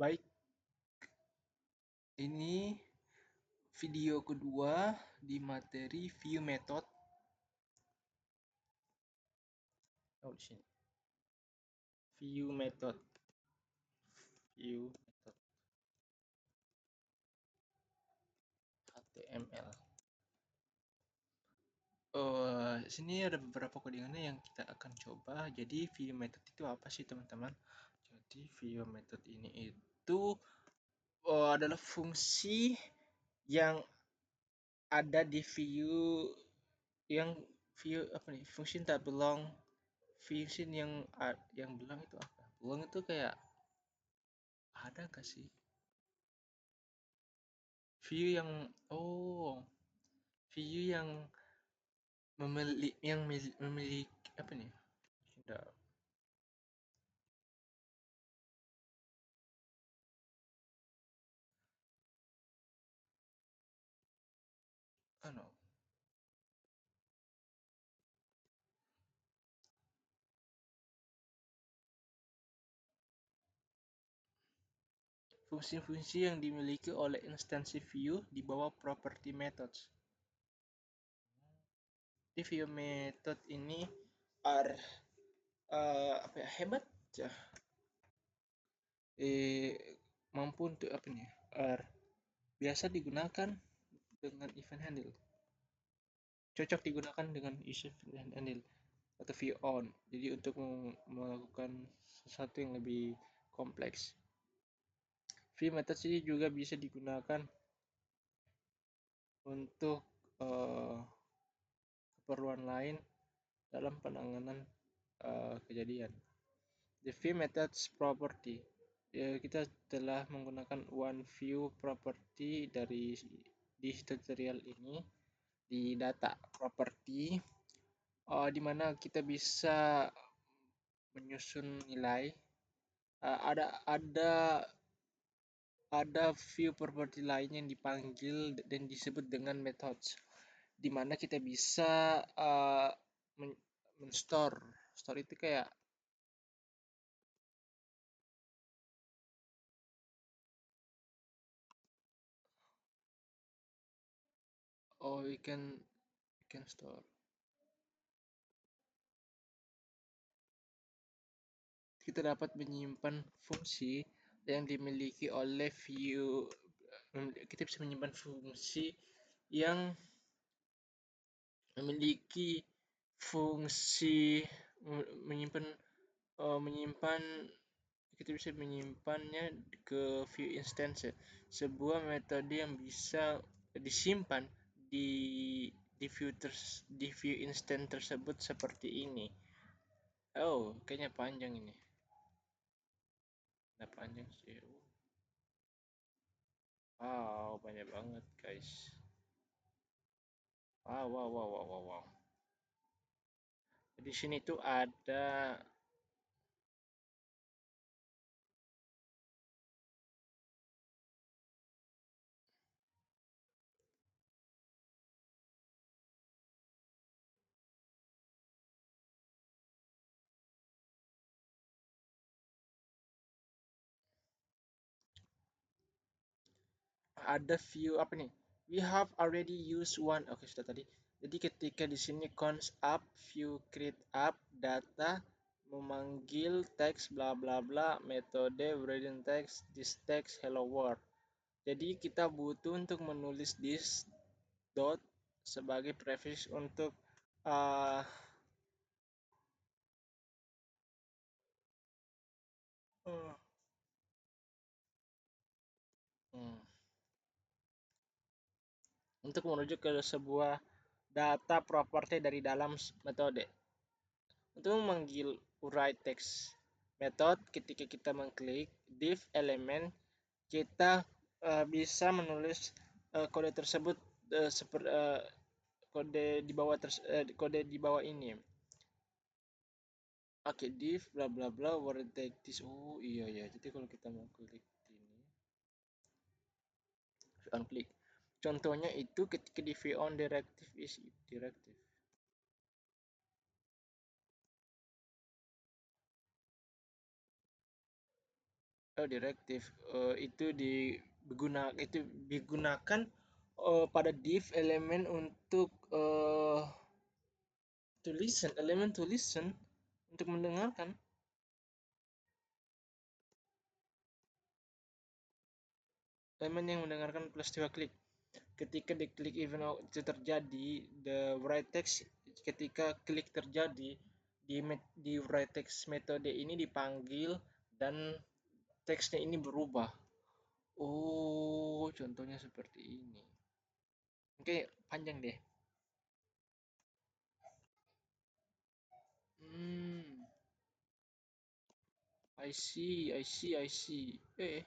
Baik, ini video kedua di materi view method. Oh, di sini. View method. HTML. Sini ada beberapa codingannya yang kita akan coba. Jadi view method itu apa sih teman-teman? Jadi view method ini itu adalah fungsi yang ada di fungsi tak belong, fungsi yang belong itu apa? Belong itu kayak ada gak sih? View yang view yang memiliki apa nih? Tidak. Ano? Fungsi-fungsi yang dimiliki oleh instansi view di bawah property methods. Di view method ini hebat ya. Mampu untuk apa nih? Biasa digunakan dengan event handle. Cocok digunakan dengan event handle atau view on. Jadi untuk melakukan sesuatu yang lebih kompleks. View method ini juga bisa digunakan untuk keperluan lain dalam penanganan kejadian. The view methods property. Kita telah menggunakan one view property di tutorial ini di data property, di mana kita bisa menyusun nilai. Ada view property lain yang dipanggil dan disebut dengan methods, di mana kita bisa men-store. Store itu kayak we can store. Kita dapat menyimpan fungsi yang dimiliki oleh view. Kita bisa menyimpan fungsi yang memiliki fungsi menyimpan kita bisa menyimpannya ke view instance, sebuah metode yang bisa disimpan di view instance tersebut seperti ini. Kayaknya panjang ini. Nah, panjang sih. Wow, banyak banget guys. Wow. Di sini tuh ada view apa nih? We have already used one. Oke, sudah tadi. Jadi ketika di sini const up, view create up, data, memanggil teks bla bla bla, metode written text, this text hello world. Jadi kita butuh untuk menulis this dot sebagai prefix untuk uh, uh, untuk menuju ke sebuah data property dari dalam metode. Untuk memanggil write text method, ketika kita mengklik div element, kita bisa menulis kode tersebut seperti kode di bawah ini. Oke, div bla bla bla word take this. Oh iya ya. Jadi kalau kita mau klik ini, on klik. Contohnya itu ketika di view on directive is directive. directive itu digunakan pada div elemen untuk to listen untuk mendengarkan. Elemen yang mendengarkan peristiwa klik. Ketika di klik event itu terjadi, the write text ketika klik terjadi di write text metode ini dipanggil dan teksnya ini berubah. Oh, contohnya seperti ini. Oke, panjang deh. Hmm, I see. Hmm.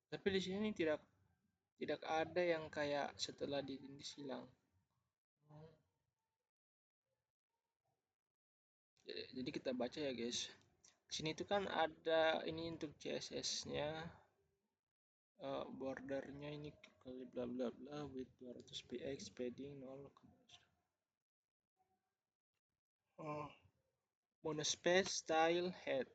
Tapi di sini tidak tidak ada yang kayak setelah ditindis hilang. Hmm. Jadi kita baca ya guys. Sini tuh kan ada ini untuk CSS-nya, bordernya ini kali bla bla bla with 200 px padding 0, oh, monospace style head.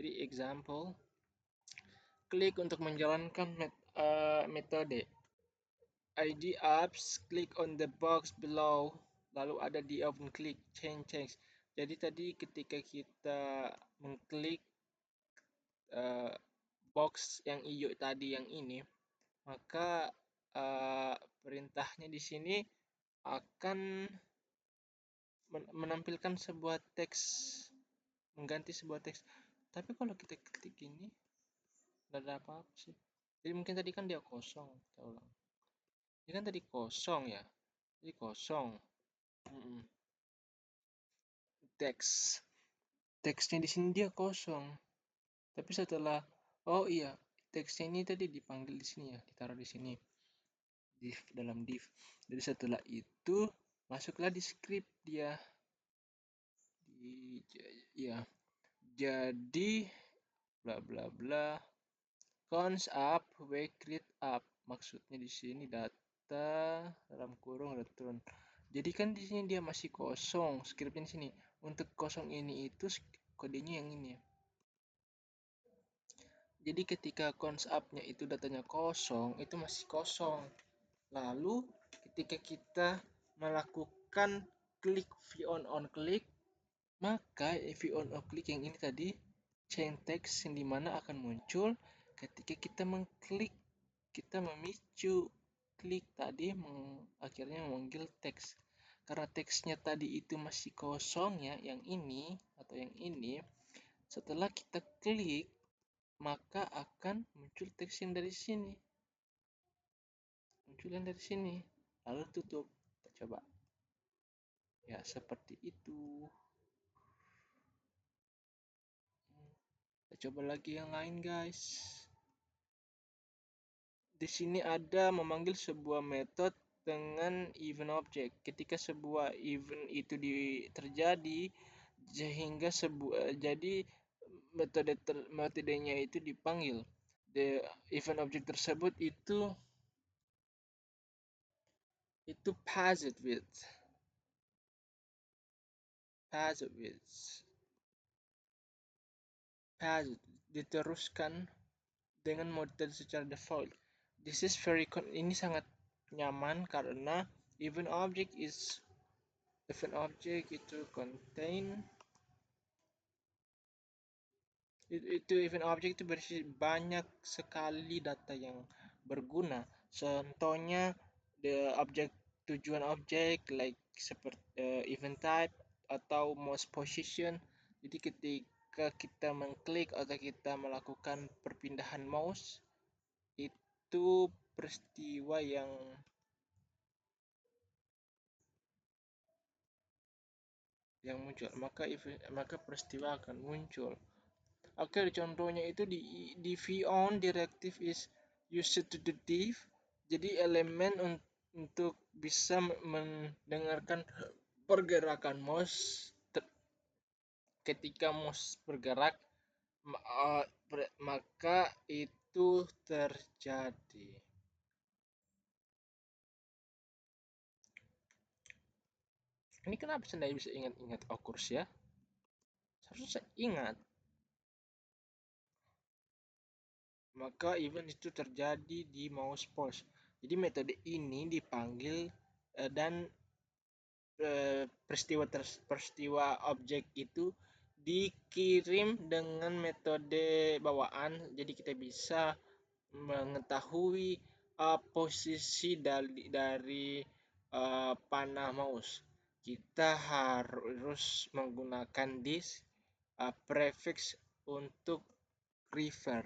Jadi example, klik untuk menjalankan metode id apps, klik on the box below, lalu ada di open click change text. Jadi tadi ketika kita mengklik uh, box yang hijau tadi yang ini, maka perintahnya di sini akan menampilkan sebuah teks, mengganti sebuah teks. Tapi kalau kita klik ini nggak ada apa-apa sih. Jadi mungkin tadi kan dia kosong, kita ulang. Ini kan tadi kosong ya, jadi kosong. Teks, teksnya di sini dia kosong. Tapi setelah, oh iya, teksnya ini tadi dipanggil di sini ya, ditaruh di sini, div dalam div. Jadi setelah itu masuklah di script dia. Ya, jadi bla bla bla cons up wake read up, maksudnya di sini data dalam kurung return. Jadi kan di sini dia masih kosong scriptnya di sini. Untuk kosong ini itu kodenya yang ini. Jadi ketika cons up-nya itu datanya kosong, itu masih kosong. Lalu ketika kita melakukan klik view on click, maka view on click yang ini tadi chain text yang dimana akan muncul ketika kita mengklik, kita memicu klik tadi akhirnya memanggil teks. Karena teksnya tadi itu masih kosong ya, yang ini atau yang ini, setelah kita klik maka akan muncul teks yang dari sini, lalu tutup. Kita coba ya, seperti itu. Kita coba lagi yang lain guys. Di sini ada memanggil sebuah metode dengan event object. Ketika sebuah event itu terjadi, sehingga jadi metodenya itu dipanggil. The event object tersebut itu passed with diteruskan dengan model secara default. This is ini sangat nyaman karena event object itu contain event object itu berisi banyak sekali data yang berguna. Contohnya the object, tujuan objek like seperti event type atau mouse position. Jadi ketika kita mengklik atau kita melakukan perpindahan mouse, itu peristiwa yang muncul, maka peristiwa akan muncul. Oke, contohnya itu di on directive is used to the div. Jadi elemen untuk bisa mendengarkan pergerakan mouse ketika mouse bergerak, maka itu terjadi. Ini kenapa saya tidak bisa ingat-ingat occurs ya? Seharusnya saya ingat. Maka event itu terjadi di mouse post. Jadi metode ini dipanggil dan peristiwa objek itu dikirim dengan metode bawaan. Jadi kita bisa mengetahui posisi dari panah mouse. Kita harus menggunakan this prefix untuk refer.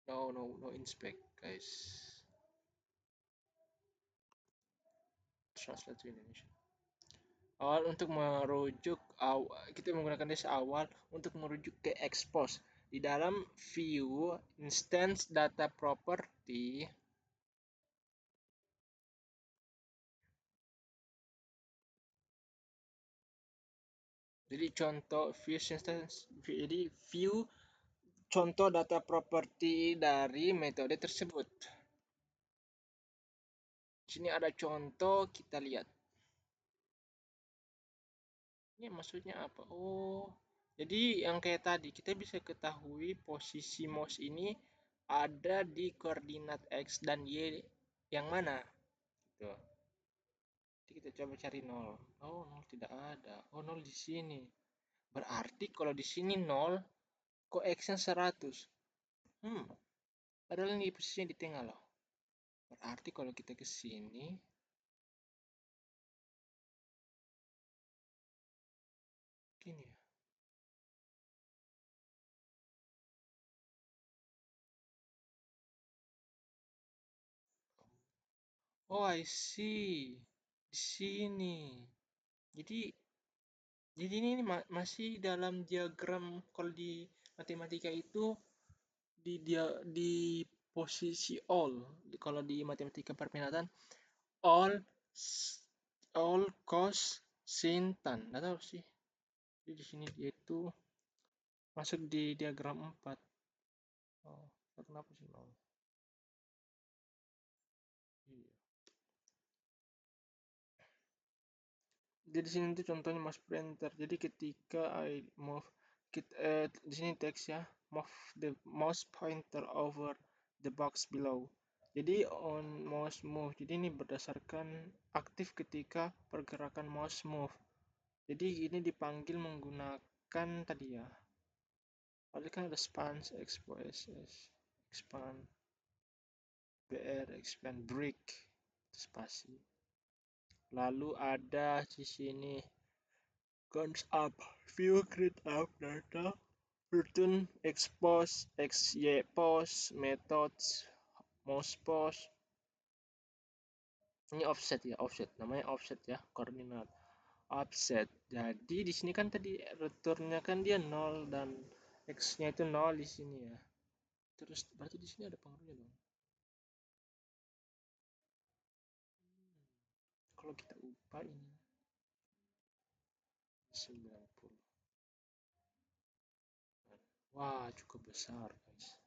No inspect, guys. Translate to Indonesia. Awal untuk merujuk kita menggunakan this awal untuk merujuk ke expose di dalam view instance data property. Jadi contoh view instance, jadi view contoh data property dari metode tersebut. Di sini ada contoh, kita lihat. Ini maksudnya apa? Oh, jadi yang kayak tadi kita bisa ketahui posisi mouse ini ada di koordinat X dan Y yang mana. Gitu. Jadi kita coba cari 0. Oh, 0 tidak ada. Oh, 0 di sini. Berarti kalau di sini 0, kok X-nya 100. Padahal ini posisinya di tengah loh. Berarti kalau kita ke sini, gini ya. Oh, I see. Di sini. Jadi ini masih dalam diagram. Kalau di matematika itu di posisi all. Kalau di matematika permintaan all all cos sin tan. Nggak tahu sih. Jadi di sini dia itu masuk di diagram 4. Oh, kenapa sih nol? Iya. Jadi di sini tuh contohnya mouse pointer. Jadi ketika I move di sini teks ya, move the mouse pointer over the box below. Jadi on mouse move. Jadi ini berdasarkan aktif ketika pergerakan mouse move. Jadi ini dipanggil menggunakan tadi ya. Tadi kan ada span, expose, expand, br, expand, break, spasi. Lalu ada di sini comes up, view create up data, return, expose, xy pose, methods, mouse pose. Ini offset ya, offset. Namanya offset ya, koordinat. Offset. Jadi di sini kan tadi returnnya kan dia 0 dan x-nya itu 0 di sini ya. Terus berarti di sini ada pengaruhnya dong. Kalau kita ubah ini 90. Wah, cukup besar, guys.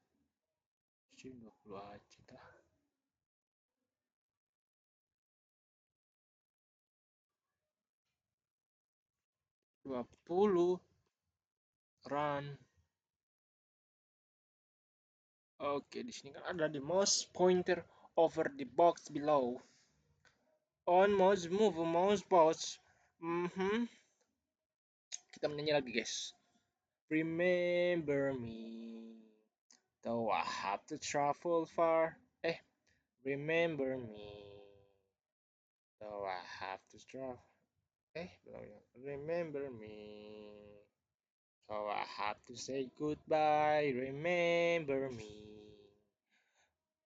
Jadi 20 aja dah. 20 run. Oke, di sini kan ada di mouse pointer over the box below. On mouse move, mouse pause. Kita menyanyi lagi, guys. Remember me, though I have to travel far. Remember me, though I have to travel. Belum ya. Remember me, though I have to say goodbye. Remember me.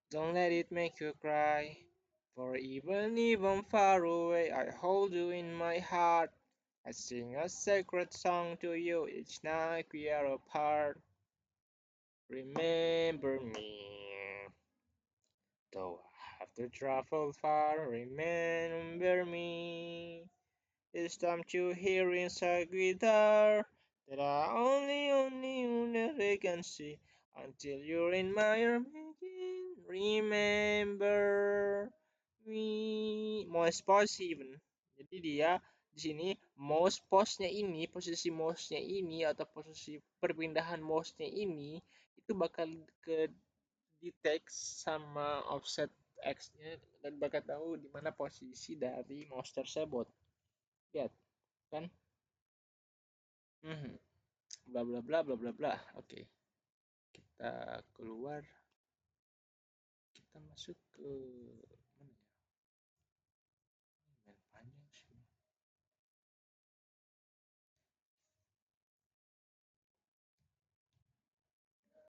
Don't let it make you cry. For even far away, I hold you in my heart. I sing a sacred song to you each night we are apart. Remember me, though I have to travel far. Remember me. It's time to hear inside guitar that I only can see until you're in my arms again. Remember mouse position. Jadi dia di sini posisi mouse-nya ini atau posisi perpindahan mouse-nya ini itu bakal ke detect sama offset X-nya dan bakal tahu di mana posisi dari mouse tersebut. Lihat, kan? Mhm. Bla bla bla bla bla bla. Oke, kita keluar, kita masuk ke